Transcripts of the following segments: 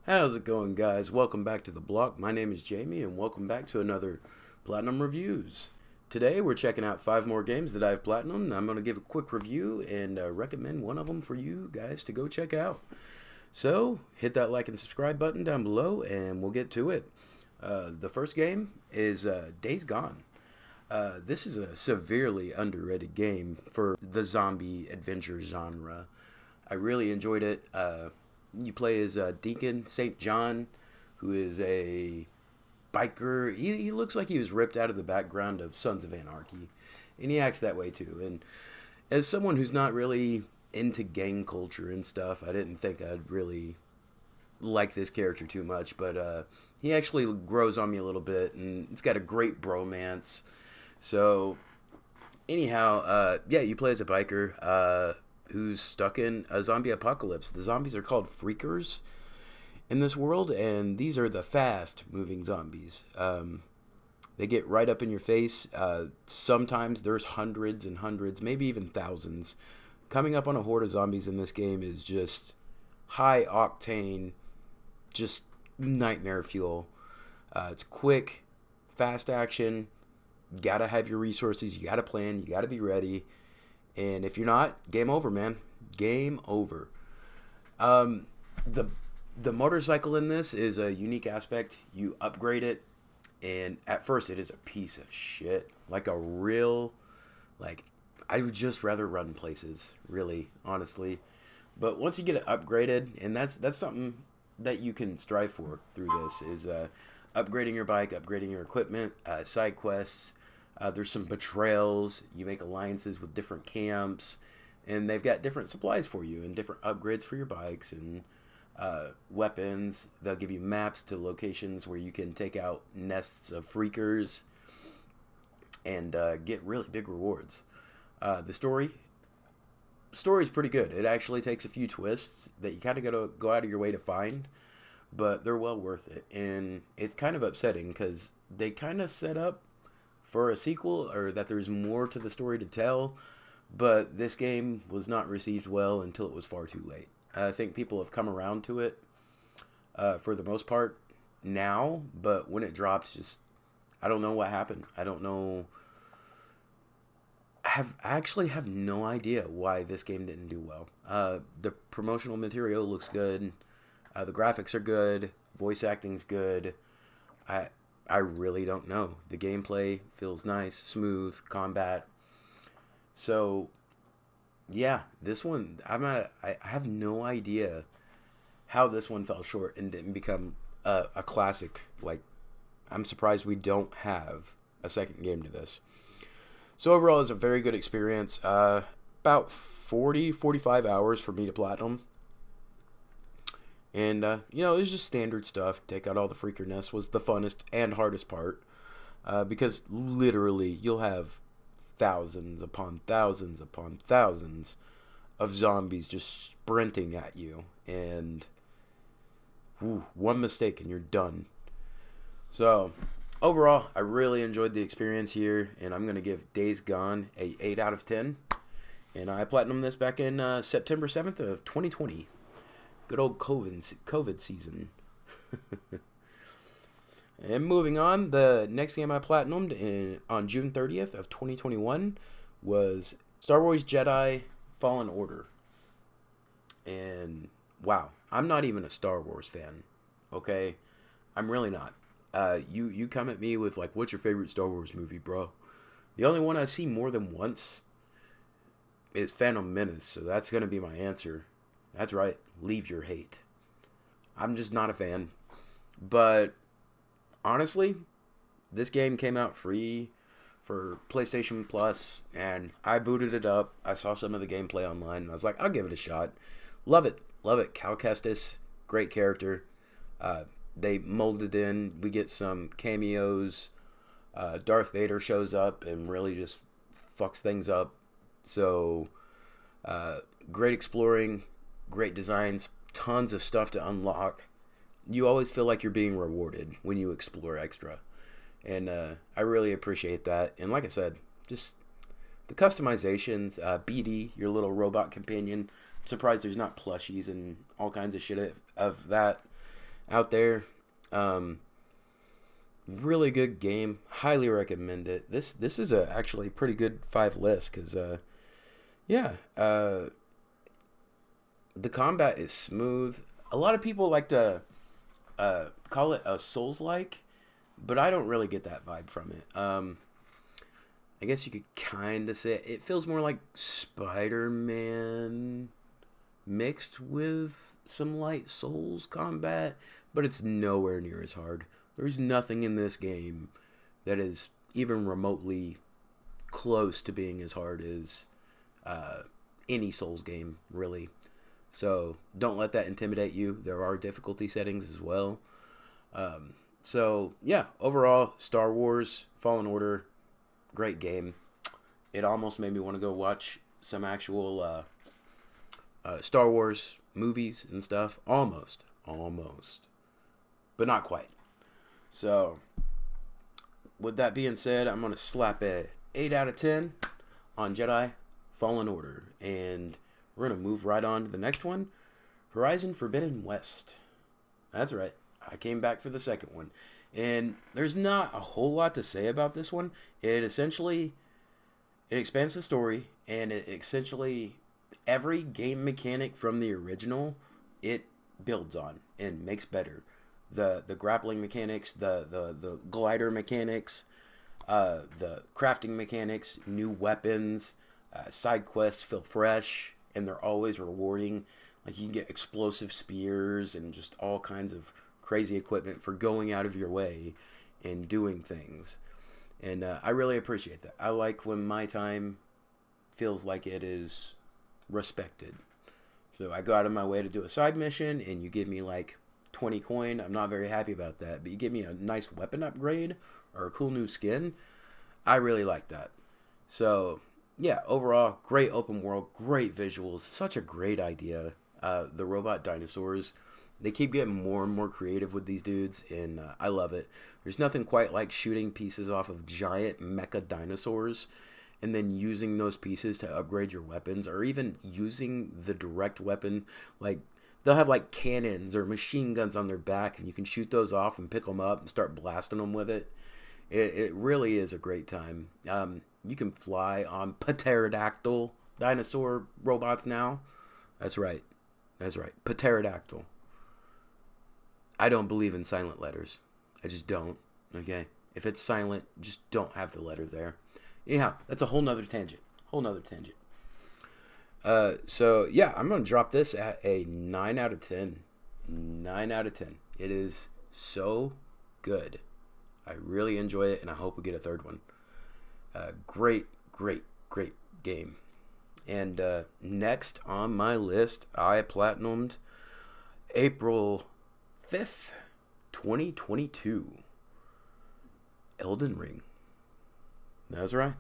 How's it going, guys? Welcome back to the block. My name is Jamie, and welcome back to another Platinum Reviews. Today, we're checking out 5 more games that I've Platinum. I'm going to give a quick review and recommend one of them for you guys to go check out. So, hit that like and subscribe button down below, and we'll get to it. The first game is Days Gone. This is a severely underrated game for the zombie adventure genre. I really enjoyed it. You play as Deacon St. John, who is a biker. He looks like he was ripped out of the background of Sons of Anarchy, and he acts that way too. And as someone who's not really into gang culture and stuff, I didn't think I'd really like this character too much, but he actually grows on me a little bit, and it's got a great bromance. So, anyhow, yeah, you play as a biker who's stuck in a zombie apocalypse. The zombies are called freakers in this world, and these are the fast-moving zombies. They get right up in your face. Sometimes there's hundreds and hundreds, maybe even thousands. Coming up on a horde of zombies in this game is just high-octane, just nightmare fuel. It's quick, fast action. You gotta have your resources. You gotta plan. You gotta be ready. And if you're not, game over, man. Game over. The motorcycle in this is a unique aspect. You upgrade it, and at first it is a piece of shit. Like a real, like, I would just rather run places, really, honestly. But once you get it upgraded, and that's something that you can strive for through this, is upgrading your bike, upgrading your equipment, side quests. There's some betrayals. You make alliances with different camps, and they've got different supplies for you and different upgrades for your bikes and weapons. They'll give you maps to locations where you can take out nests of freakers and get really big rewards. The story's pretty good. It actually takes a few twists that you kind of got to go out of your way to find, but they're well worth it. And it's kind of upsetting because they kind of set up for a sequel, or that there's more to the story to tell, but this game was not received well until it was far too late. I think people have come around to it for the most part now, but when it dropped, just I don't know what happened. I don't know. I actually have no idea why this game didn't do well. The promotional material looks good. The graphics are good. Voice acting's good. I really don't know. The gameplay feels nice, smooth, combat. So, yeah, this one, I have no idea how this one fell short and didn't become a classic. Like, I'm surprised we don't have a second game to this. So overall, it's a very good experience. About 45 hours for me to platinum. And, it was just standard stuff. Take out all the freaker nests was the funnest and hardest part. Because literally, you'll have thousands upon thousands upon thousands of zombies just sprinting at you. And one mistake and you're done. So, overall, I really enjoyed the experience here. And I'm going to give Days Gone a 8 out of 10. And I platinumed this back in September 7th of 2020. Good old COVID season. And moving on, the next game I platinumed on June 30th of 2021 was Star Wars Jedi Fallen Order. And wow, I'm not even a Star Wars fan. Okay? I'm really not. You come at me with like, what's your favorite Star Wars movie, bro? The only one I've seen more than once is Phantom Menace, so that's going to be my answer. That's right. Leave your hate. I'm just not a fan. But honestly, this game came out free for PlayStation Plus, and I booted it up. I saw some of the gameplay online, and I was like, I'll give it a shot. Love it. Love it. Cal Kestis, great character. They molded in. We get some cameos. Darth Vader shows up and really just fucks things up. So, great exploring. Great designs, tons of stuff to unlock. You always feel like you're being rewarded when you explore extra. And I really appreciate that. And like I said, just the customizations, BD, your little robot companion. I'm surprised there's not plushies and all kinds of shit of that. out there. Um, really good game. Highly recommend it. This is a actually pretty good 5 list because yeah, the combat is smooth. A lot of people like to call it a Souls-like, but I don't really get that vibe from it. I guess you could kind of say it feels more like Spider-Man mixed with some light Souls combat, but it's nowhere near as hard. There's nothing in this game that is even remotely close to being as hard as any Souls game, really. So don't let that intimidate you. There are difficulty settings as well. So yeah, overall, Star Wars Fallen Order, great game. It almost made me want to go watch some actual Star Wars movies and stuff. Almost, but not quite. So, with that being said, I'm gonna slap a 8 out of 10 on Jedi Fallen Order, and we're gonna move right on to the next one, Horizon Forbidden West. That's right. I came back for the second one, and there's not a whole lot to say about this one. It expands the story, and it essentially every game mechanic from the original it builds on and makes better. The grappling mechanics, the glider mechanics, the crafting mechanics, new weapons, side quests feel fresh and they're always rewarding. Like you can get explosive spears and just all kinds of crazy equipment for going out of your way and doing things. And I really appreciate that. I like when my time feels like it is respected. So I go out of my way to do a side mission and you give me like 20 coin. I'm not very happy about that, but you give me a nice weapon upgrade or a cool new skin. I really like that. So yeah, overall, great open world, great visuals, such a great idea. The robot dinosaurs, they keep getting more and more creative with these dudes, and I love it. There's nothing quite like shooting pieces off of giant mecha dinosaurs and then using those pieces to upgrade your weapons, or even using the direct weapon. Like they'll have like cannons or machine guns on their back, and you can shoot those off and pick them up and start blasting them with it. It really is a great time. You can fly on pterodactyl dinosaur robots now. That's right. That's right. Pterodactyl. I don't believe in silent letters. I just don't. Okay? If it's silent, just don't have the letter there. Anyhow, that's a whole nother tangent. So, yeah, I'm going to drop this at a 9 out of 10. 9 out of 10. It is so good. I really enjoy it, and I hope we get a third one. Great game. And next on my list, I platinumed April 5th, 2022. Elden Ring. That's right.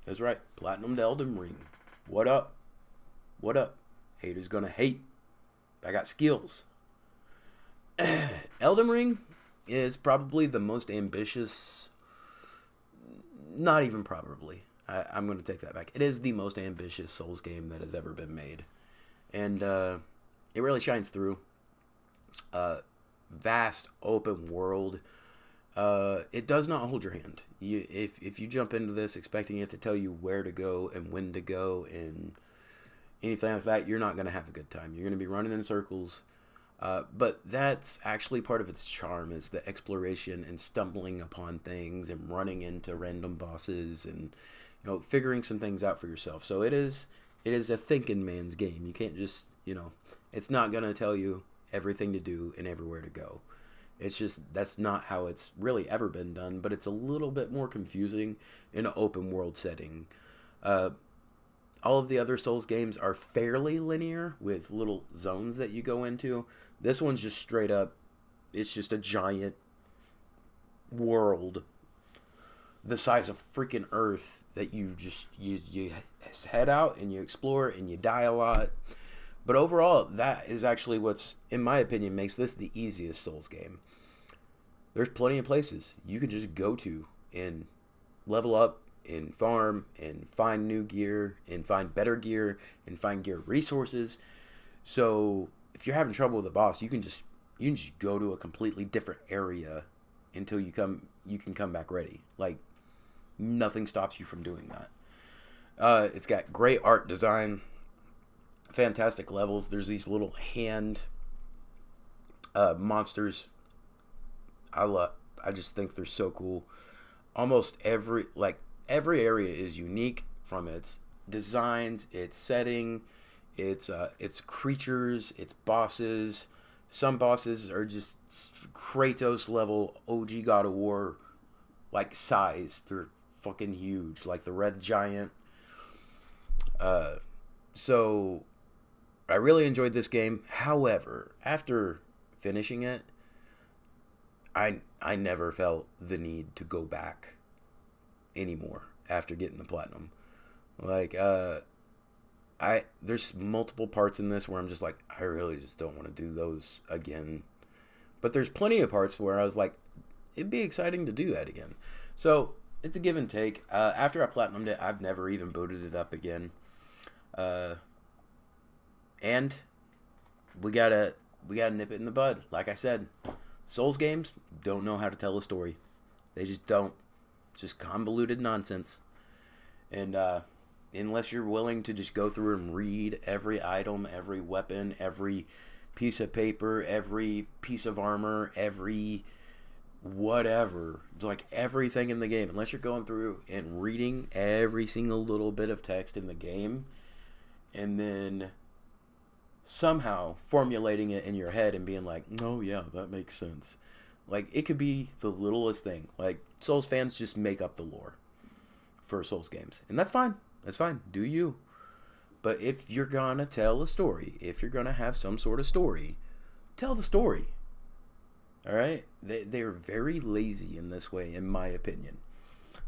Platinumed Elden Ring. What up? Haters gonna hate. I got skills. Elden Ring is probably the most ambitious. Not even probably. I'm going to take that back. It is the most ambitious Souls game that has ever been made. And it really shines through. Vast open world. It does not hold your hand. If you jump into this expecting it to tell you where to go and when to go and anything like that, you're not going to have a good time. You're going to be running in circles. But that's actually part of its charm, is the exploration and stumbling upon things and running into random bosses and figuring some things out for yourself. So it is a thinking man's game. You can't just it's not gonna tell you everything to do and everywhere to go. It's just that's not how it's really ever been done. But it's a little bit more confusing in an open world setting. All of the other Souls games are fairly linear with little zones that you go into. This one's just straight up, it's just a giant world the size of freaking Earth that you head out and you explore and you die a lot. But overall, that is actually what's, in my opinion, makes this the easiest Souls game. There's plenty of places you can just go to and level up and farm and find new gear and find better gear and find gear resources. So if you're having trouble with a boss, you can just you can just go to a completely different area until you can come back ready. Like, nothing stops you from doing that. It's got great art design, fantastic levels. There's these little hand monsters. I just think they're so cool. Almost every area is unique from its designs, its setting, its creatures, its bosses. Some bosses are just Kratos level OG God of War like size. They're fucking huge, like the Red Giant. So I really enjoyed this game. However, after finishing it, I never felt the need to go back anymore after getting the platinum. Like there's multiple parts in this where I'm just like, I really just don't want to do those again. But there's plenty of parts where I was like, it'd be exciting to do that again. So it's a give and take. After I platinumed it, I've never even booted it up again. And we gotta nip it in the bud. Like I said, Souls games don't know how to tell a story. They just don't. It's just convoluted nonsense. And unless you're willing to just go through and read every item, every weapon, every piece of paper, every piece of armor, every whatever, like everything in the game, unless you're going through and reading every single little bit of text in the game and then somehow formulating it in your head and being like, oh yeah, that makes sense. Like, it could be the littlest thing. Like, Souls fans just make up the lore for Souls games, and that's fine. That's fine. Do you? But if you're gonna tell a story, if you're gonna have some sort of story, tell the story. All right? They're very lazy in this way, in my opinion.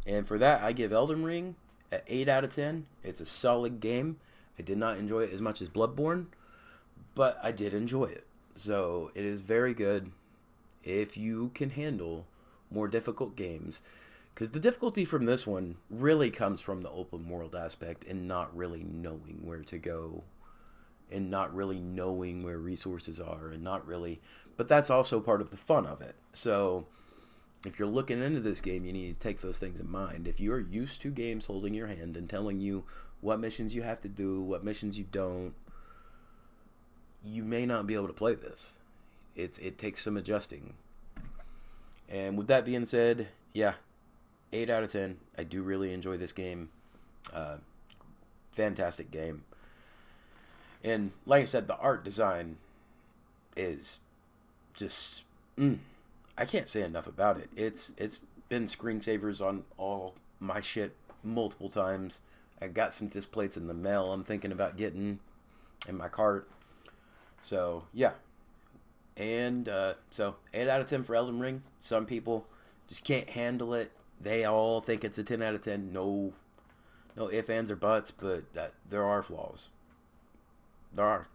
And for that, I give Elden Ring an 8 out of 10. It's a solid game. I did not enjoy it as much as Bloodborne, but I did enjoy it. So it is very good if you can handle more difficult games. Because the difficulty from this one really comes from the open world aspect and not really knowing where to go and not really knowing where resources are and not really... But that's also part of the fun of it. So if you're looking into this game, you need to take those things in mind. If you're used to games holding your hand and telling you what missions you have to do, what missions you don't, you may not be able to play this. It takes some adjusting. And with that being said, yeah, 8 out of 10. I do really enjoy this game. Fantastic game. And like I said, the art design is just... I can't say enough about it. It's been screensavers on all my shit multiple times. I got some disc plates in the mail I'm thinking about getting in my cart. So, yeah. And so 8 out of 10 for Elden Ring. Some people just can't handle it. They all think it's a 10 out of 10. No ifs, ands, or buts, but there are flaws. There are.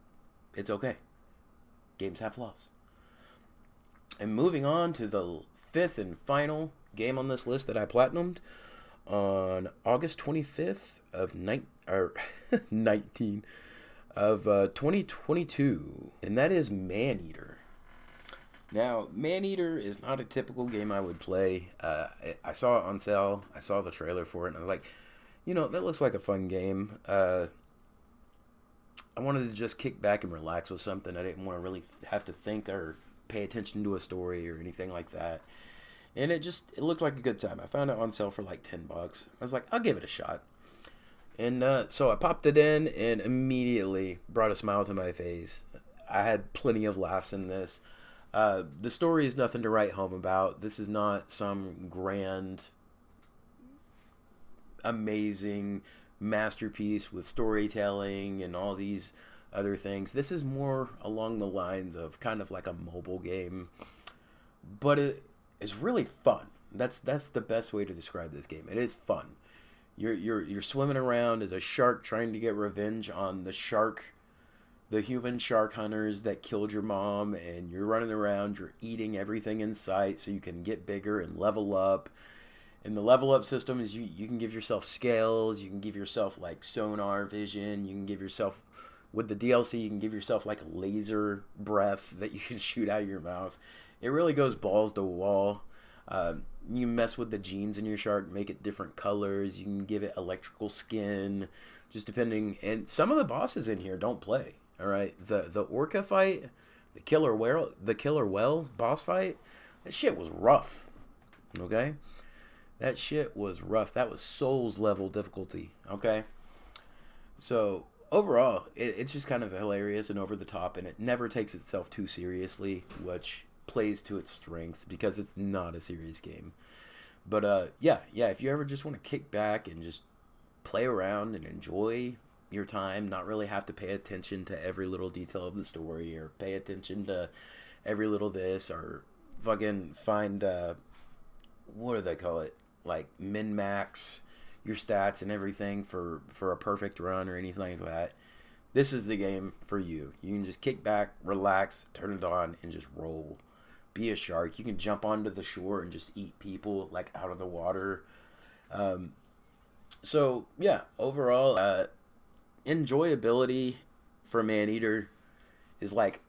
It's okay. Games have flaws. And moving on to the 5th and final game on this list that I platinumed on August 25th of 2022, and that is Maneater. Now, Maneater is not a typical game I would play. I saw it on sale. I saw the trailer for it, and I was like, that looks like a fun game. I wanted to just kick back and relax with something. I didn't want to really have to think or pay attention to a story or anything like that. And it looked like a good time. I found it on sale for like $10. I was like, I'll give it a shot. And so I popped it in and immediately brought a smile to my face. I had plenty of laughs in this. The story is nothing to write home about. This is not some grand, amazing masterpiece with storytelling and all these other things. This is more along the lines of kind of like a mobile game, but it is really fun. That's the best way to describe this game. It is fun. You're swimming around as a shark trying to get revenge on the human shark hunters that killed your mom, and you're running around, you're eating everything in sight so you can get bigger and level up. And the level up system is you can give yourself scales, you can give yourself like sonar vision, you can give yourself With the DLC, you can give yourself like a laser breath that you can shoot out of your mouth. It really goes balls to wall. You mess with the genes in your shark, make it different colors. You can give it electrical skin, just depending. And some of the bosses in here don't play. All right, the orca fight, the killer whale boss fight, that shit was rough. Okay, that shit was rough. That was Souls level difficulty. Okay, so overall, it's just kind of hilarious and over the top, and it never takes itself too seriously, which plays to its strengths because it's not a serious game. But yeah, if you ever just want to kick back and just play around and enjoy your time, not really have to pay attention to every little detail of the story or pay attention to every little this or fucking find what do they call it? Like min max your stats and everything for a perfect run or anything like that. This is the game for you. You can just kick back, relax, turn it on, and just roll. Be a shark. You can jump onto the shore and just eat people like out of the water. So yeah, overall, enjoyability for Maneater is like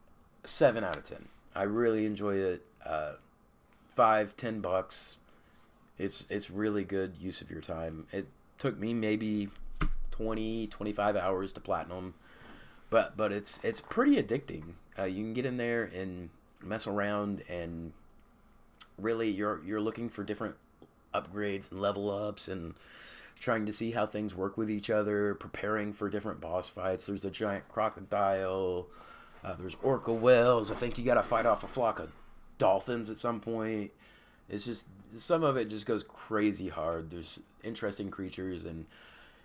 7 out of 10. I really enjoy it. $5-10. It's really good use of your time. It took me maybe 20-25 hours to platinum, but it's pretty addicting. You can get in there and mess around, and really you're looking for different upgrades and level ups and trying to see how things work with each other, preparing for different boss fights. There's a giant crocodile, there's orca whales. I think you gotta fight off a flock of dolphins at some point. It's just, some of it just goes crazy hard. There's interesting creatures, and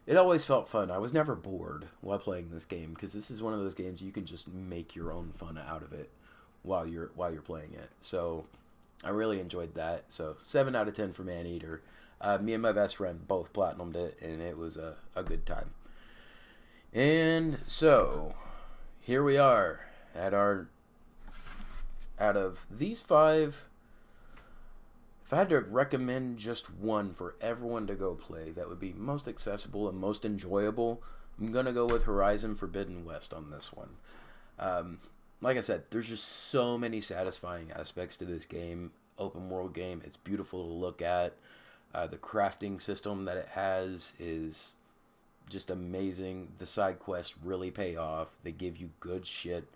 it always felt fun. I was never bored while playing this game, because this is one of those games you can just make your own fun out of it while you're playing it. So I really enjoyed that. So 7 out of 10 for Maneater. Me and my best friend both platinumed it, and it was a good time. And so here we are at our, out of these 5, if I had to recommend just one for everyone to go play that would be most accessible and most enjoyable, I'm going to go with Horizon Forbidden West on this one. Like I said, there's just so many satisfying aspects to this game. Open world game. It's beautiful to look at. The crafting system that it has is just amazing. The side quests really pay off. They give you good shit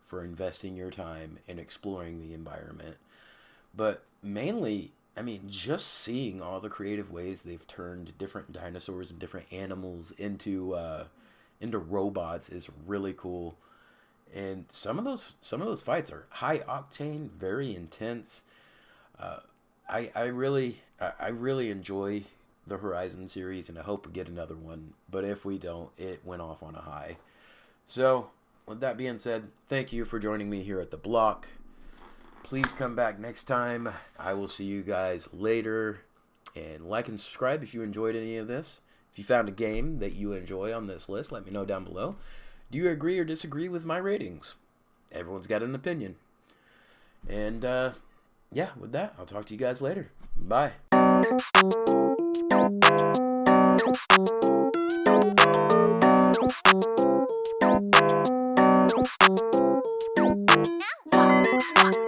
for investing your time in exploring the environment. But mainly, I mean, just seeing all the creative ways they've turned different dinosaurs and different animals into robots is really cool. And some of those fights are high octane, very intense. I really enjoy the Horizon series, and I hope we get another one. But if we don't, it went off on a high. So, with that being said, thank you for joining me here at the block. Please come back next time. I will see you guys later. And like and subscribe if you enjoyed any of this. If you found a game that you enjoy on this list, let me know down below. Do you agree or disagree with my ratings? Everyone's got an opinion. And yeah, with that, I'll talk to you guys later. Bye. Ow!